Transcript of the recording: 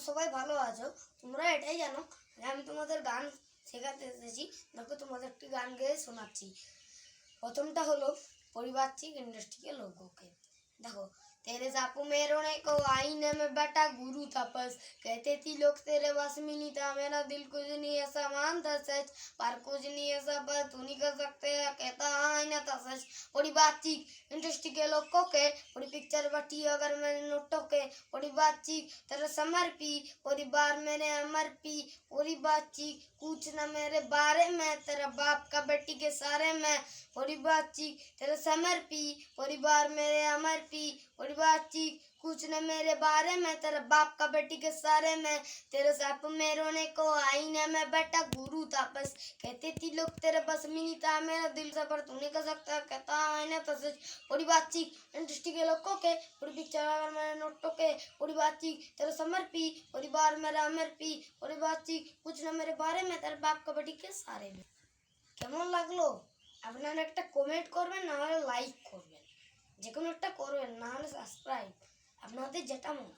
সবাই ভালো আছো। তোমরা এটাই জানো যে আমি তোমাদের গান শেখাতে এসেছি। দেখো তোমাদের একটি গান গেয়ে শোনাচ্ছি। প্রথমটা হলো পারিবারিক इंडस्ट्री के लोगों के। देखो तेरे सापू में रोने को आईने में बैठा गुरु तपस, कहते थी लोग तेरे बस में नहीं था, मेरा दिल कुछ नहीं ऐसा मानता सच, पर कुछ नहीं ऐसा पर तू नहीं कर सकते, कहता हाँ ना था सच। बड़ी बातचीत इंडस्ट्री के लोगों के, बड़ी पिक्चर बटी अगर मैंने नोटों के, बड़ी बातचीत तेरे समर्पी परिवार मेरे अमर पी, पूरी बातचीत कुछ न मेरे बारे में, तेरा बाप का बेटी के सारे में, बड़ी बातचीत तेरे समर्पी परिवार मेरे अमर पी, बड़ी बातचीत कुछ न मेरे बारे में, तेरा बाप का बेटी के सारे में, तेरे साप में रोने को आईने में बैठा गुरु तापस, कहते थी लोग तेरे बस में नहीं था, मेरा दिल सबर तू नहीं कर सकता, कहता आईना तो सच। बड़ी बातचीत इंडस्ट्री के लोगों के, बड़ी पिक्चर अगर मैंने नोटों के, बड़ी बातचीत तेरे समर्पी परिवार मेरा अमर पी, बड़ी बातचीत कुछ न मेरे बारे में, तेरे बाप का बेटी के सारे में। কেমন লাগলো? আপনারা একটা কমেন্ট করবেন, না হলে লাইক করবেন, যে কোনো একটা করবেন, না হলে সাবস্ক্রাইব, আপনাদের যেটা মনে